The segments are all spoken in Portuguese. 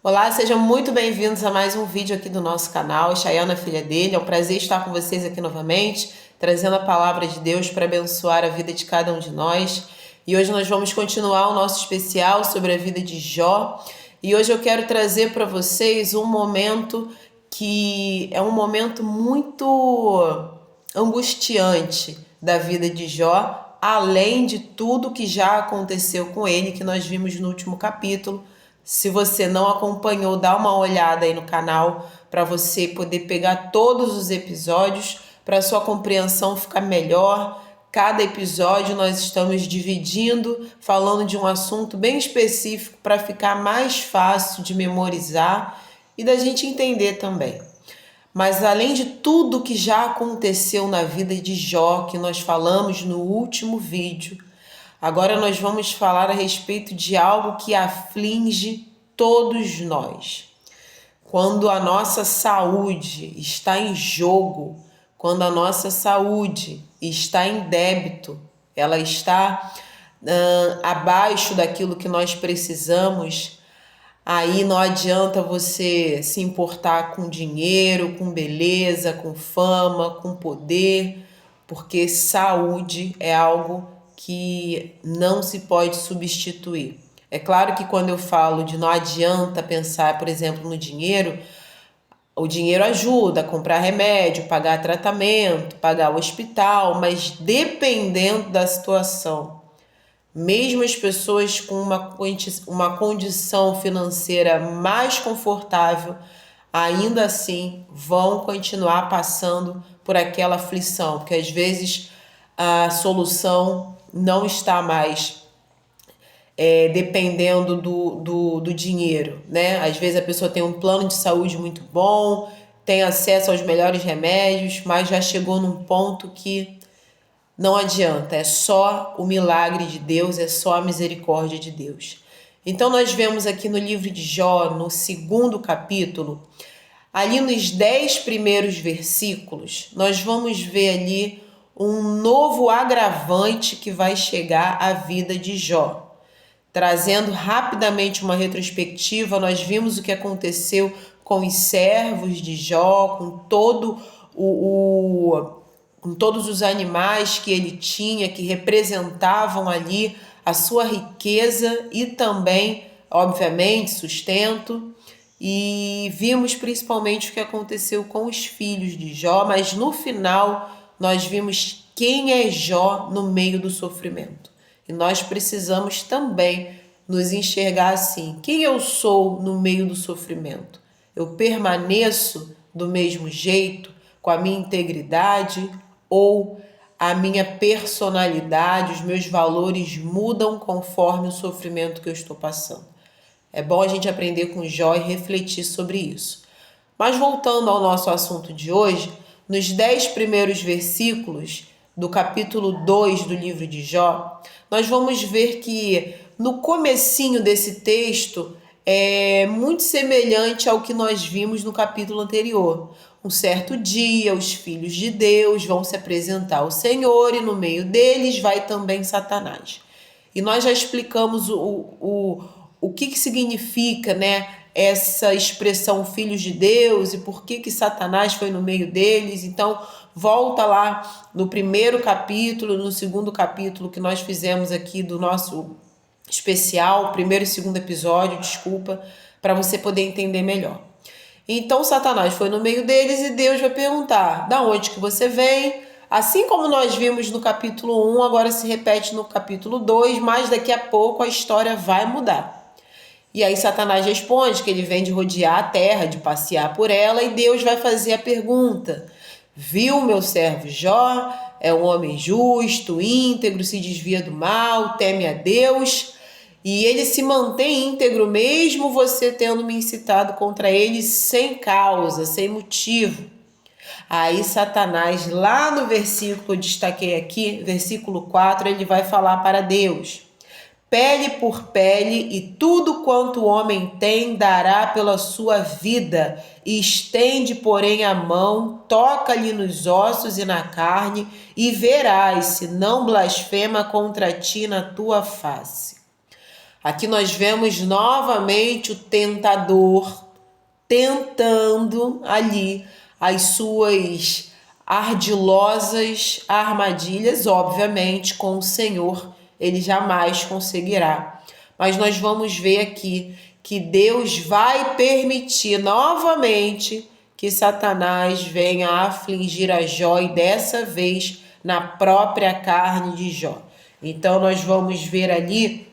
Olá, sejam muito bem-vindos a mais um vídeo aqui do nosso canal. Chayana, filha dele, é um prazer estar com vocês aqui novamente, trazendo a palavra de Deus para abençoar a vida de cada um de nós. E hoje nós vamos continuar o nosso especial sobre a vida de Jó. E hoje eu quero trazer para vocês um momento que é um momento muito angustiante da vida de Jó, além de tudo que já aconteceu com ele, que nós vimos no último capítulo. Se você não acompanhou, dá uma olhada aí no canal para você poder pegar todos os episódios para sua compreensão ficar melhor. Cada episódio nós estamos dividindo, falando de um assunto bem específico para ficar mais fácil de memorizar e da gente entender também. Mas além de tudo que já aconteceu na vida de Jó, que nós falamos no último vídeo, agora nós vamos falar a respeito de algo que aflige todos nós. Quando a nossa saúde está em jogo, quando a nossa saúde está em débito, ela está abaixo daquilo que nós precisamos, aí não adianta você se importar com dinheiro, com beleza, com fama, com poder, porque saúde é algo que não se pode substituir. É claro que quando eu falo de não adianta pensar, por exemplo, no dinheiro, o dinheiro ajuda a comprar remédio, pagar tratamento, pagar o hospital, mas dependendo da situação, mesmo as pessoas com uma condição financeira mais confortável, ainda assim vão continuar passando por aquela aflição, porque às vezes a solução não está mais dependendo do dinheiro, né? Às vezes a pessoa tem um plano de saúde muito bom, tem acesso aos melhores remédios, mas já chegou num ponto que não adianta, é só o milagre de Deus, é só a misericórdia de Deus. Então nós vemos aqui no livro de Jó, no 2º capítulo, ali nos 10 primeiros versículos, nós vamos ver ali um novo agravante que vai chegar à vida de Jó. Trazendo rapidamente uma retrospectiva, nós vimos o que aconteceu com os servos de Jó, com com todos os animais que ele tinha, que representavam ali a sua riqueza e também, obviamente, sustento. E vimos principalmente o que aconteceu com os filhos de Jó, mas no final nós vimos quem é Jó no meio do sofrimento. E nós precisamos também nos enxergar assim. Quem eu sou no meio do sofrimento? Eu permaneço do mesmo jeito, com a minha integridade, ou a minha personalidade, os meus valores mudam conforme o sofrimento que eu estou passando? É bom a gente aprender com Jó e refletir sobre isso. Mas voltando ao nosso assunto de hoje, nos 10 primeiros versículos do capítulo 2 do livro de Jó, nós vamos ver que no comecinho desse texto é muito semelhante ao que nós vimos no capítulo anterior. Um certo dia, os filhos de Deus vão se apresentar ao Senhor e no meio deles vai também Satanás. E nós já explicamos o que significa, né, essa expressão filhos de Deus e por que Satanás foi no meio deles. Então, volta lá no 1º capítulo, no 2º capítulo que nós fizemos aqui do nosso especial, 1º e 2º episódio, desculpa, para você poder entender melhor. Então, Satanás foi no meio deles e Deus vai perguntar: da onde que você vem? Assim como nós vimos no capítulo 1, agora se repete no capítulo 2, mas daqui a pouco a história vai mudar. E aí Satanás responde que ele vem de rodear a terra, de passear por ela, e Deus vai fazer a pergunta: viu meu servo Jó? É um homem justo, íntegro, se desvia do mal, teme a Deus, e ele se mantém íntegro mesmo você tendo me incitado contra ele sem causa, sem motivo. Aí Satanás, lá no versículo que eu destaquei aqui, versículo 4, ele vai falar para Deus: pele por pele, e tudo quanto o homem tem dará pela sua vida. E estende, porém, a mão, toca-lhe nos ossos e na carne, e verás se não blasfema contra ti na tua face. Aqui nós vemos novamente o tentador tentando ali as suas ardilosas armadilhas, obviamente, com o Senhor ele jamais conseguirá. Mas nós vamos ver aqui que Deus vai permitir novamente que Satanás venha afligir a Jó, e dessa vez na própria carne de Jó. Então nós vamos ver ali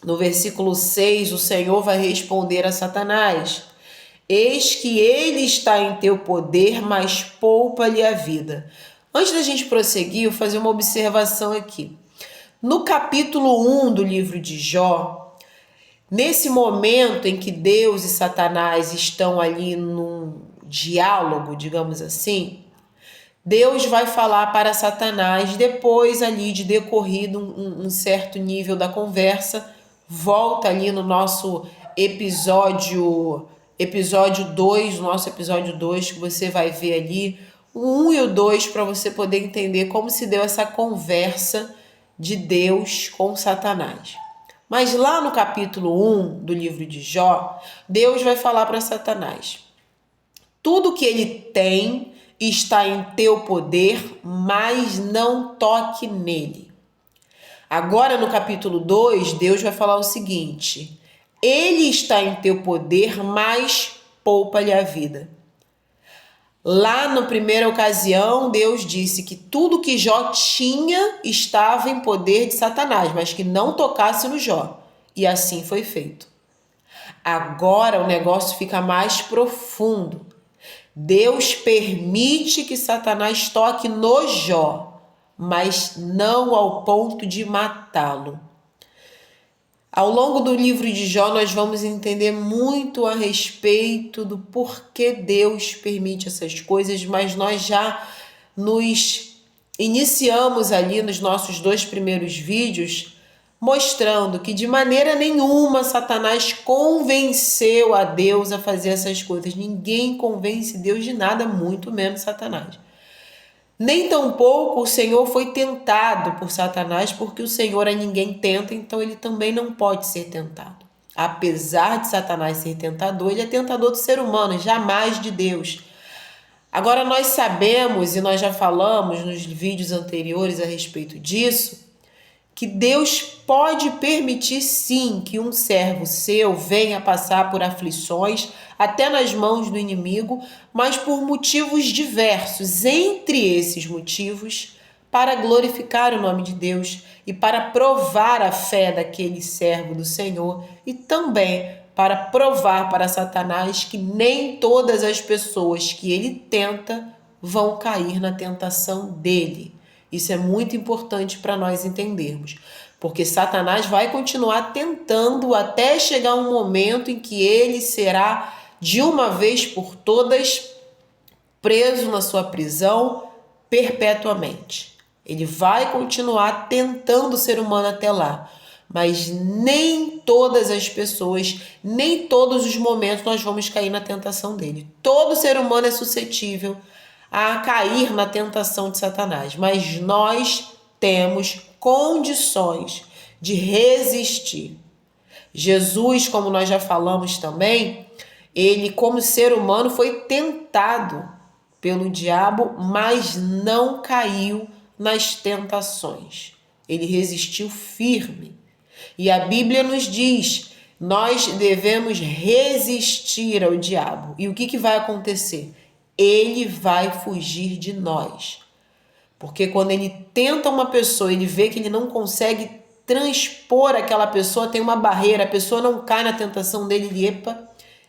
no versículo 6, o Senhor vai responder a Satanás: eis que ele está em teu poder, mas poupa-lhe a vida. Antes da gente prosseguir, eu vou fazer uma observação aqui. No capítulo 1 do livro de Jó, nesse momento em que Deus e Satanás estão ali num diálogo, digamos assim, Deus vai falar para Satanás, depois ali de decorrido um certo nível da conversa, volta ali no nosso episódio 2, nosso episódio 2, que você vai ver ali o 1 e o 2 para você poder entender como se deu essa conversa de Deus com Satanás. Mas lá no capítulo 1 do livro de Jó, Deus vai falar para Satanás: tudo que ele tem está em teu poder, mas não toque nele. Agora no capítulo 2, Deus vai falar o seguinte: ele está em teu poder, mas poupa-lhe a vida. Lá na primeira ocasião, Deus disse que tudo que Jó tinha estava em poder de Satanás, mas que não tocasse no Jó. E assim foi feito. Agora o negócio fica mais profundo. Deus permite que Satanás toque no Jó, mas não ao ponto de matá-lo. Ao longo do livro de Jó, nós vamos entender muito a respeito do porquê Deus permite essas coisas, mas nós já nos iniciamos ali nos nossos 2 primeiros vídeos, mostrando que de maneira nenhuma Satanás convenceu a Deus a fazer essas coisas. Ninguém convence Deus de nada, muito menos Satanás. Nem tampouco o Senhor foi tentado por Satanás, porque o Senhor a ninguém tenta, então ele também não pode ser tentado. Apesar de Satanás ser tentador, ele é tentador do ser humano, jamais de Deus. Agora nós sabemos, e nós já falamos nos vídeos anteriores a respeito disso, que Deus pode permitir sim que um servo seu venha passar por aflições, até nas mãos do inimigo, mas por motivos diversos. Entre esses motivos, para glorificar o nome de Deus e para provar a fé daquele servo do Senhor, e também para provar para Satanás que nem todas as pessoas que ele tenta vão cair na tentação dele. Isso é muito importante para nós entendermos, porque Satanás vai continuar tentando até chegar um momento em que ele será, de uma vez por todas, preso na sua prisão perpetuamente. Ele vai continuar tentando o ser humano até lá, mas nem todas as pessoas, nem todos os momentos nós vamos cair na tentação dele. Todo ser humano é suscetível a cair na tentação de Satanás, mas nós temos condições de resistir. Jesus, como nós já falamos também, ele como ser humano foi tentado pelo diabo, mas não caiu nas tentações. Ele resistiu firme. E a Bíblia nos diz, nós devemos resistir ao diabo. E o que vai acontecer? Ele vai fugir de nós. Porque quando ele tenta uma pessoa, ele vê que ele não consegue transpor aquela pessoa, tem uma barreira, a pessoa não cai na tentação dele,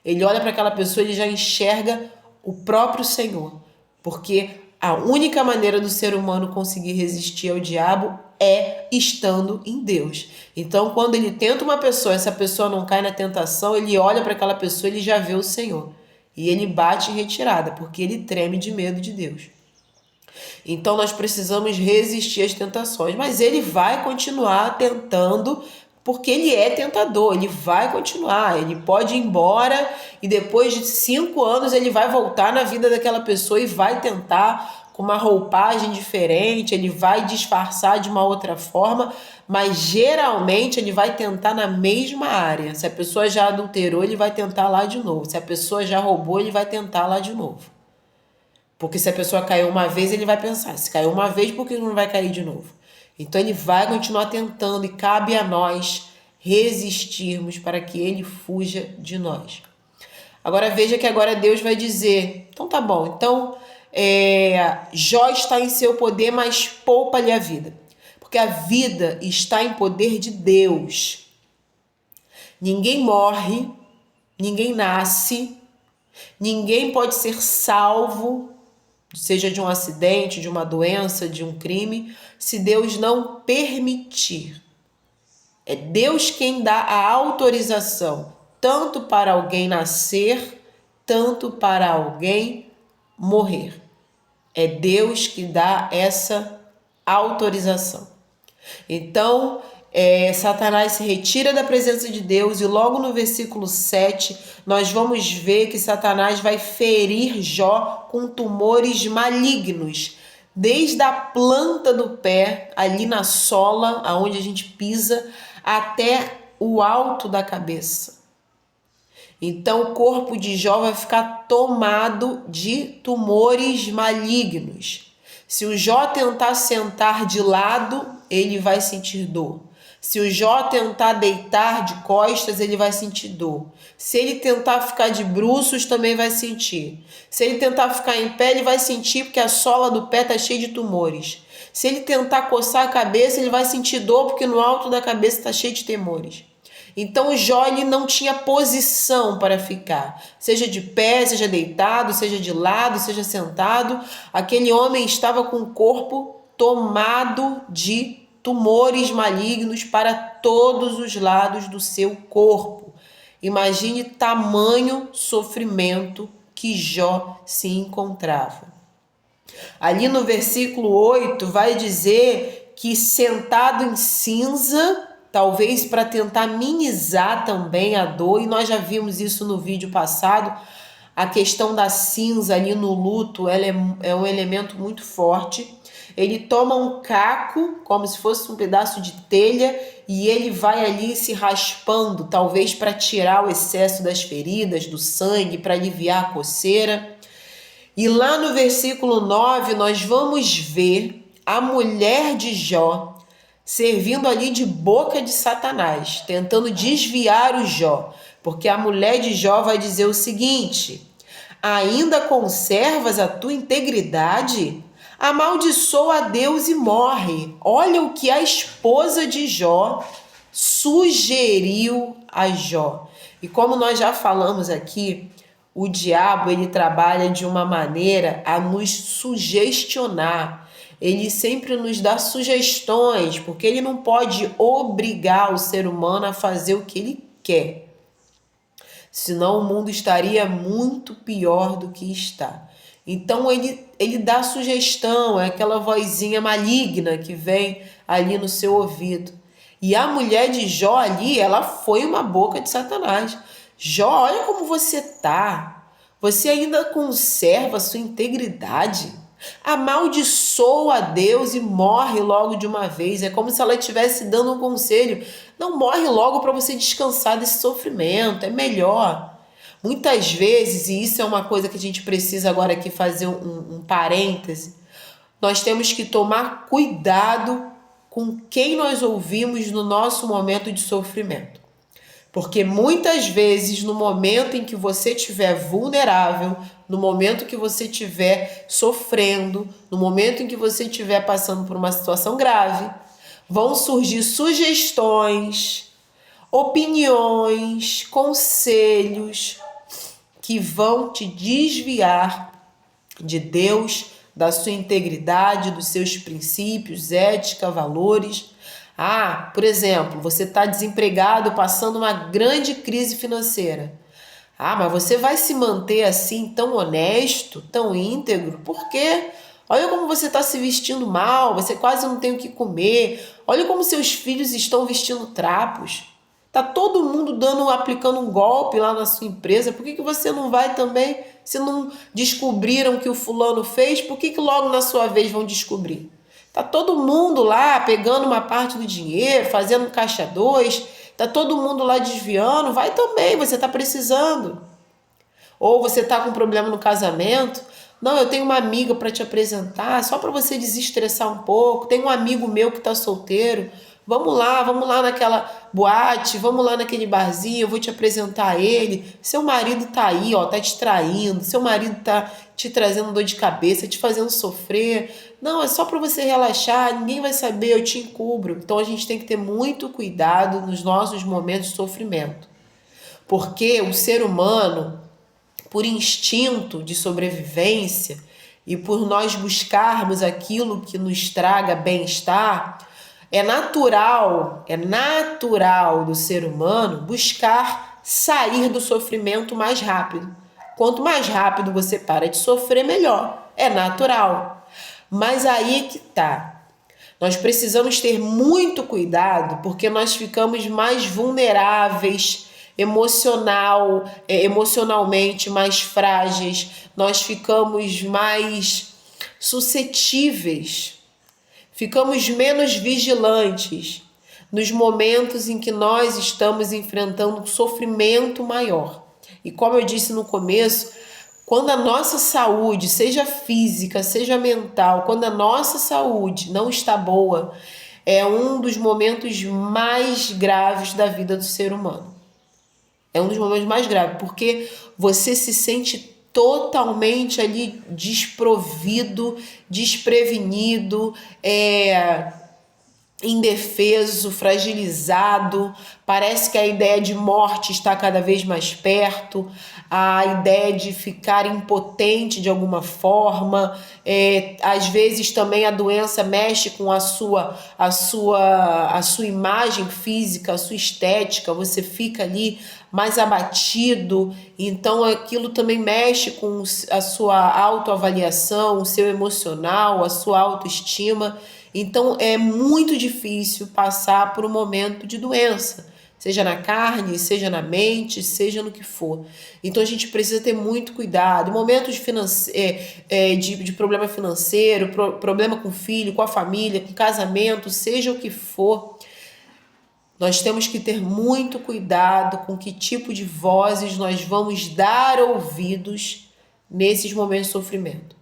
ele olha para aquela pessoa, ele já enxerga o próprio Senhor. Porque a única maneira do ser humano conseguir resistir ao diabo é estando em Deus. Então, quando ele tenta uma pessoa, essa pessoa não cai na tentação, ele olha para aquela pessoa, ele já vê o Senhor. E ele bate em retirada, porque ele treme de medo de Deus. Então nós precisamos resistir às tentações, mas ele vai continuar tentando, porque ele é tentador, ele vai continuar, ele pode ir embora e depois de 5 anos ele vai voltar na vida daquela pessoa e vai tentar com uma roupagem diferente, ele vai disfarçar de uma outra forma, mas geralmente ele vai tentar na mesma área. Se a pessoa já adulterou, ele vai tentar lá de novo. Se a pessoa já roubou, ele vai tentar lá de novo. Porque se a pessoa caiu uma vez, ele vai pensar, se caiu uma vez, por que não vai cair de novo? Então ele vai continuar tentando e cabe a nós resistirmos para que ele fuja de nós. Agora veja que agora Deus vai dizer, então tá bom, então Jó está em seu poder, mas poupa-lhe a vida. Porque a vida está em poder de Deus. Ninguém morre, ninguém nasce, ninguém pode ser salvo, seja de um acidente, de uma doença, de um crime, se Deus não permitir. É Deus quem dá a autorização, tanto para alguém nascer, tanto para alguém morrer. É Deus que dá essa autorização. Então, Satanás se retira da presença de Deus e logo no versículo 7, nós vamos ver que Satanás vai ferir Jó com tumores malignos, desde a planta do pé, ali na sola, aonde a gente pisa, até o alto da cabeça. Então o corpo de Jó vai ficar tomado de tumores malignos. Se o Jó tentar sentar de lado, ele vai sentir dor. Se o Jó tentar deitar de costas, ele vai sentir dor. Se ele tentar ficar de bruços, também vai sentir. Se ele tentar ficar em pé, ele vai sentir porque a sola do pé está cheia de tumores. Se ele tentar coçar a cabeça, ele vai sentir dor porque no alto da cabeça está cheio de tumores. Então o Jó ele não tinha posição para ficar, seja de pé, seja deitado, seja de lado, seja sentado. Aquele homem estava com o corpo tomado de tumores malignos para todos os lados do seu corpo. Imagine tamanho sofrimento que Jó se encontrava. Ali no versículo 8 vai dizer que sentado em cinza, talvez para tentar minimizar também a dor, e nós já vimos isso no vídeo passado, a questão da cinza ali no luto, ela é um elemento muito forte. Ele toma um caco, como se fosse um pedaço de telha, e ele vai ali se raspando, talvez para tirar o excesso das feridas, do sangue, para aliviar a coceira. E lá no versículo 9, nós vamos ver a mulher de Jó servindo ali de boca de Satanás, tentando desviar o Jó, porque a mulher de Jó vai dizer o seguinte: ainda conservas a tua integridade? Amaldiçoa a Deus e morre. Olha o que a esposa de Jó sugeriu a Jó. E como nós já falamos aqui, o diabo ele trabalha de uma maneira a nos sugestionar. Ele sempre nos dá sugestões, porque ele não pode obrigar o ser humano a fazer o que ele quer. Senão o mundo estaria muito pior do que está. Então ele dá sugestão, é aquela vozinha maligna que vem ali no seu ouvido. E a mulher de Jó ali, ela foi uma boca de Satanás. Jó, olha como você tá. Você ainda conserva a sua integridade. Amaldiçoa a Deus e morre logo de uma vez. É como se ela estivesse dando um conselho. Não morre logo para você descansar desse sofrimento. É melhor. Muitas vezes, e isso é uma coisa que a gente precisa agora aqui fazer um parêntese, nós temos que tomar cuidado com quem nós ouvimos no nosso momento de sofrimento. Porque muitas vezes, no momento em que você estiver vulnerável, no momento que você estiver sofrendo, no momento em que você estiver passando por uma situação grave, vão surgir sugestões, opiniões, conselhos que vão te desviar de Deus, da sua integridade, dos seus princípios, ética, valores. Por exemplo, você está desempregado, passando uma grande crise financeira. Mas você vai se manter assim tão honesto, tão íntegro? Por quê? Olha como você está se vestindo mal, você quase não tem o que comer. Olha como seus filhos estão vestindo trapos. Tá todo mundo aplicando um golpe lá na sua empresa. Por que você não vai também Se não descobriram o que o fulano fez, por que logo na sua vez vão descobrir? Tá todo mundo lá pegando uma parte do dinheiro, fazendo caixa 2, tá todo mundo lá desviando, vai também, você tá precisando. Ou você tá com problema no casamento, não, eu tenho uma amiga para te apresentar, só para você desestressar um pouco, tem um amigo meu que tá solteiro, vamos lá naquela boate, vamos lá naquele barzinho, eu vou te apresentar ele. Seu marido tá aí, ó, tá te traindo, seu marido tá te trazendo dor de cabeça, te fazendo sofrer. Não, é só para você relaxar, ninguém vai saber, eu te encubro. Então a gente tem que ter muito cuidado nos nossos momentos de sofrimento. Porque o ser humano, por instinto de sobrevivência e por nós buscarmos aquilo que nos traga bem-estar, é natural do ser humano buscar sair do sofrimento mais rápido. Quanto mais rápido você para de sofrer, melhor. É natural. Mas aí que tá. Nós precisamos ter muito cuidado porque nós ficamos mais vulneráveis emocionalmente mais frágeis, nós ficamos mais suscetíveis, ficamos menos vigilantes nos momentos em que nós estamos enfrentando um sofrimento maior. E como eu disse no começo, quando a nossa saúde, seja física, seja mental, quando a nossa saúde não está boa, é um dos momentos mais graves da vida do ser humano. É um dos momentos mais graves, porque você se sente totalmente ali desprovido, desprevenido, indefeso, fragilizado. Parece que a ideia de morte está cada vez mais perto, a ideia de ficar impotente de alguma forma. Às vezes também a doença mexe com a sua imagem física, a sua estética, você fica ali mais abatido, então aquilo também mexe com a sua autoavaliação, o seu emocional, a sua autoestima. Então é muito difícil passar por um momento de doença, seja na carne, seja na mente, seja no que for. Então a gente precisa ter muito cuidado. Momentos de problema financeiro, problema com o filho, com a família, com o casamento, seja o que for, nós temos que ter muito cuidado com que tipo de vozes nós vamos dar ouvidos nesses momentos de sofrimento.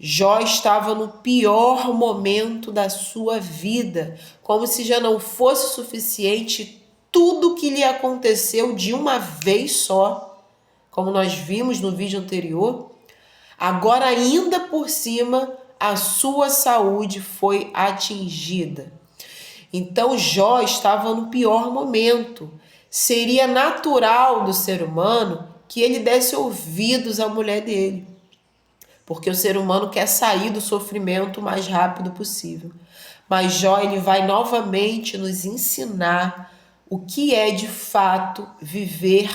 Jó estava no pior momento da sua vida, como se já não fosse suficiente tudo que lhe aconteceu de uma vez só, como nós vimos no vídeo anterior. Agora, ainda por cima, a sua saúde foi atingida. Então Jó estava no pior momento. Seria natural do ser humano que ele desse ouvidos à mulher dele, porque o ser humano quer sair do sofrimento o mais rápido possível. Mas Jó, ele vai novamente nos ensinar o que é de fato viver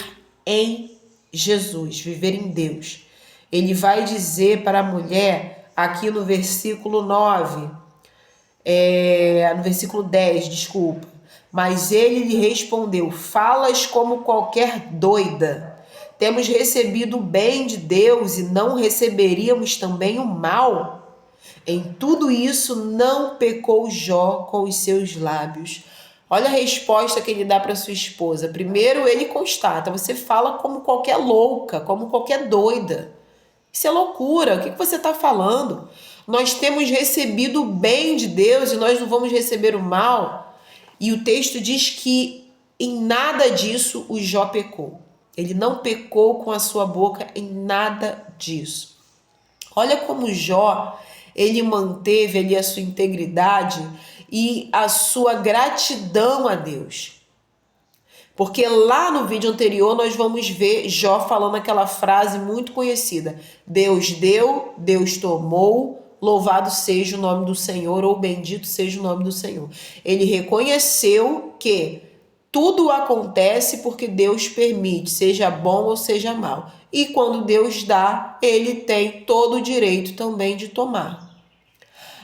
em Jesus, viver em Deus. Ele vai dizer para a mulher, aqui no versículo 9, no versículo 10, desculpa. Mas ele lhe respondeu: falas como qualquer doida. Temos recebido o bem de Deus e não receberíamos também o mal? Em tudo isso não pecou Jó com os seus lábios. Olha a resposta que ele dá para sua esposa. Primeiro ele constata: você fala como qualquer louca, como qualquer doida. Isso é loucura, o que você está falando? Nós temos recebido o bem de Deus e nós não vamos receber o mal. E o texto diz que em nada disso o Jó pecou. Ele não pecou com a sua boca em nada disso. Olha como Jó, ele manteve ali a sua integridade e a sua gratidão a Deus. Porque lá no vídeo anterior nós vamos ver Jó falando aquela frase muito conhecida: Deus deu, Deus tomou, louvado seja o nome do Senhor, ou bendito seja o nome do Senhor. Ele reconheceu que tudo acontece porque Deus permite, seja bom ou seja mal. E quando Deus dá, ele tem todo o direito também de tomar.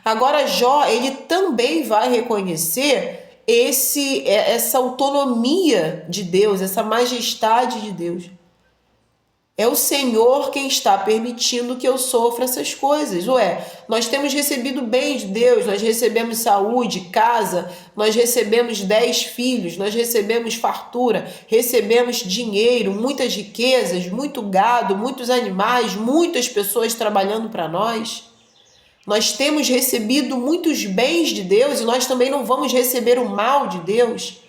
Agora Jó, ele também vai reconhecer essa autonomia de Deus, essa majestade de Deus. É o Senhor quem está permitindo que eu sofra essas coisas. Ué, nós temos recebido bem de Deus, nós recebemos saúde, casa, nós recebemos 10 filhos, nós recebemos fartura, recebemos dinheiro, muitas riquezas, muito gado, muitos animais, muitas pessoas trabalhando para nós. Nós temos recebido muitos bens de Deus e nós também não vamos receber o mal de Deus.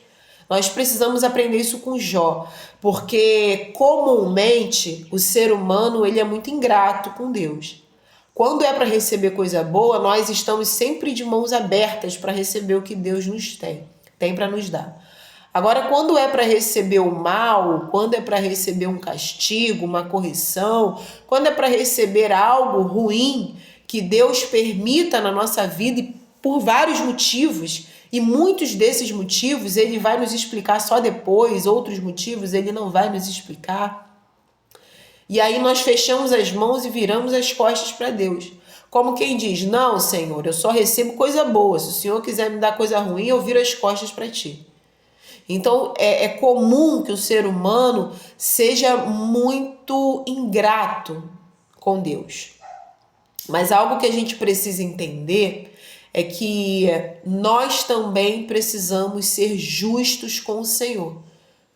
Nós precisamos aprender isso com Jó, porque comumente o ser humano ele é muito ingrato com Deus. Quando é para receber coisa boa, nós estamos sempre de mãos abertas para receber o que Deus nos tem para nos dar. Agora, quando é para receber o mal, quando é para receber um castigo, uma correção, quando é para receber algo ruim que Deus permita na nossa vida e por vários motivos, e muitos desses motivos ele vai nos explicar só depois, outros motivos ele não vai nos explicar. E aí nós fechamos as mãos e viramos as costas para Deus. Como quem diz, não, Senhor, eu só recebo coisa boa. Se o Senhor quiser me dar coisa ruim, eu viro as costas para Ti. Então é comum que o ser humano seja muito ingrato com Deus. Mas algo que a gente precisa entender é que nós também precisamos ser justos com o Senhor.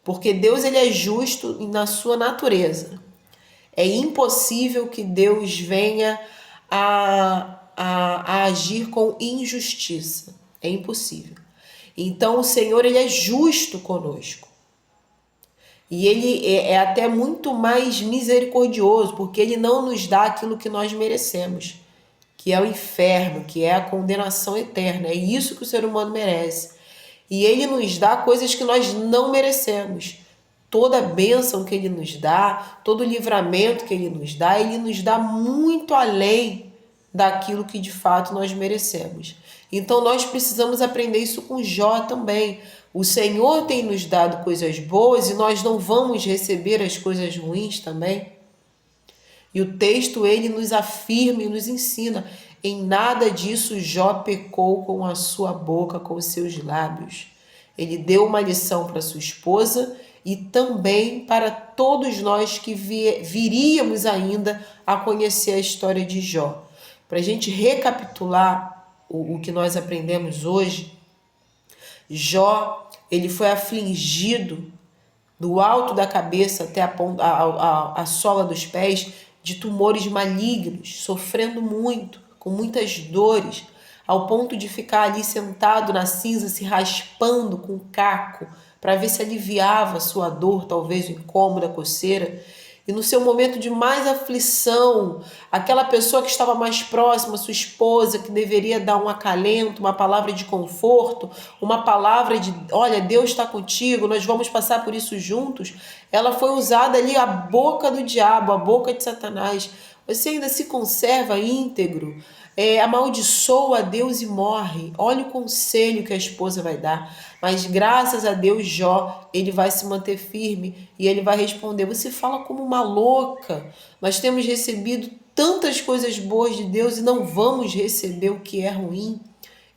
Porque Deus ele é justo na sua natureza. É impossível que Deus venha a agir com injustiça. É impossível. Então o Senhor ele é justo conosco. E ele é até muito mais misericordioso, porque ele não nos dá aquilo que nós merecemos, que é o inferno, que é a condenação eterna. É isso que o ser humano merece. E ele nos dá coisas que nós não merecemos. Toda bênção que ele nos dá, todo livramento que ele nos dá muito além daquilo que de fato nós merecemos. Então nós precisamos aprender isso com Jó também. O Senhor tem nos dado coisas boas e nós não vamos receber as coisas ruins também? E o texto ele nos afirma e nos ensina: em nada disso Jó pecou com a sua boca, com os seus lábios. Ele deu uma lição para sua esposa e também para todos nós que viríamos ainda a conhecer a história de Jó. Para a gente recapitular o que nós aprendemos hoje, Jó ele foi afligido do alto da cabeça até a sola dos pés de tumores malignos, sofrendo muito, com muitas dores, ao ponto de ficar ali sentado na cinza, se raspando com o caco, para ver se aliviava a sua dor, talvez o incômodo, a coceira. E no seu momento de mais aflição, aquela pessoa que estava mais próxima, sua esposa, que deveria dar um acalento, uma palavra de conforto, uma palavra de, olha, Deus está contigo, nós vamos passar por isso juntos, ela foi usada ali a boca do diabo, a boca de Satanás. Você ainda se conserva íntegro, amaldiçoa a Deus e morre. Olha o conselho que a esposa vai dar. Mas graças a Deus, Jó, ele vai se manter firme e ele vai responder: você fala como uma louca. Nós temos recebido tantas coisas boas de Deus e não vamos receber o que é ruim.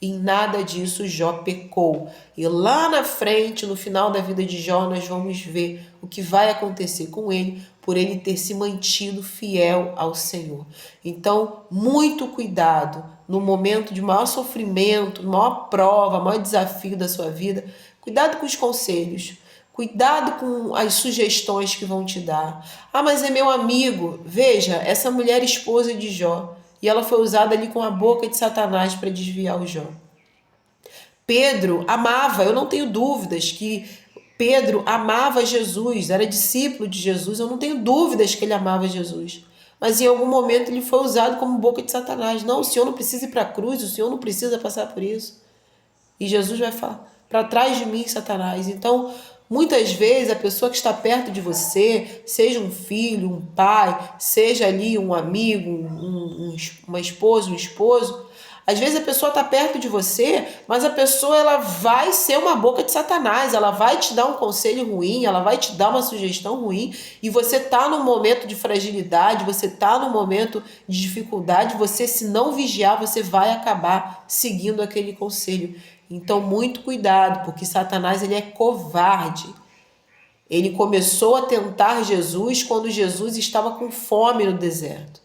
Em nada disso Jó pecou. E lá na frente, no final da vida de Jó, nós vamos ver o que vai acontecer com ele por ele ter se mantido fiel ao Senhor. Então, muito cuidado no momento de maior sofrimento, maior prova, maior desafio da sua vida. Cuidado com os conselhos. Cuidado com as sugestões que vão te dar. Ah, mas é meu amigo. Veja, essa mulher esposa de Jó. E ela foi usada ali com a boca de Satanás para desviar o Jó. Pedro amava, eu não tenho dúvidas que Pedro amava Jesus, era discípulo de Jesus, eu não tenho dúvidas que ele amava Jesus. Mas em algum momento ele foi usado como boca de Satanás. Não, o Senhor não precisa ir para a cruz, o Senhor não precisa passar por isso. E Jesus vai falar: para trás de mim, Satanás. Então, muitas vezes a pessoa que está perto de você, seja um filho, um pai, seja ali um amigo, uma esposa, um esposo, às vezes a pessoa está perto de você, mas a pessoa ela vai ser uma boca de Satanás, ela vai te dar um conselho ruim, ela vai te dar uma sugestão ruim, e você está num momento de fragilidade, você está num momento de dificuldade, você, se não vigiar, você vai acabar seguindo aquele conselho. Então, muito cuidado, porque Satanás ele é covarde. Ele começou a tentar Jesus quando Jesus estava com fome no deserto.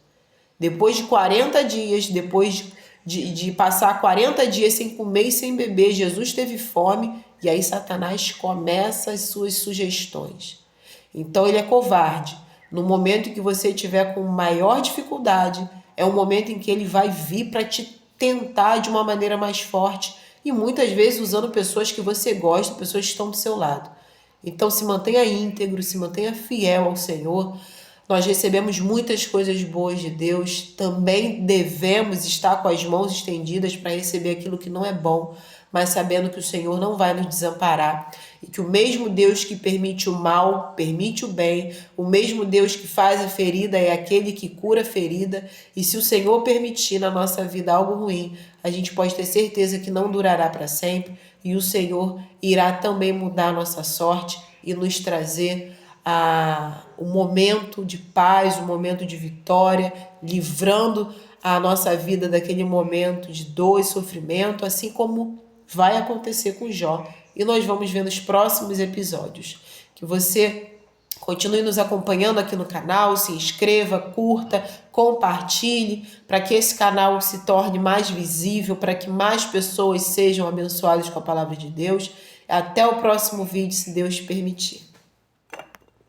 Depois de 40 dias, depois de passar 40 dias sem comer e sem beber, Jesus teve fome e aí Satanás começa as suas sugestões. Então ele é covarde. No momento em que você estiver com maior dificuldade, é um momento em que ele vai vir para te tentar de uma maneira mais forte e muitas vezes usando pessoas que você gosta, pessoas que estão do seu lado. Então se mantenha íntegro, se mantenha fiel ao Senhor. Nós recebemos muitas coisas boas de Deus, também devemos estar com as mãos estendidas para receber aquilo que não é bom, mas sabendo que o Senhor não vai nos desamparar e que o mesmo Deus que permite o mal, permite o bem, o mesmo Deus que faz a ferida é aquele que cura a ferida, e se o Senhor permitir na nossa vida algo ruim, a gente pode ter certeza que não durará para sempre e o Senhor irá também mudar a nossa sorte e nos trazer o momento de paz, o momento de vitória, livrando a nossa vida daquele momento de dor e sofrimento, assim como vai acontecer com Jó. E nós vamos ver nos próximos episódios. Que você continue nos acompanhando aqui no canal, se inscreva, curta, compartilhe, para que esse canal se torne mais visível, para que mais pessoas sejam abençoadas com a palavra de Deus. Até o próximo vídeo, se Deus permitir.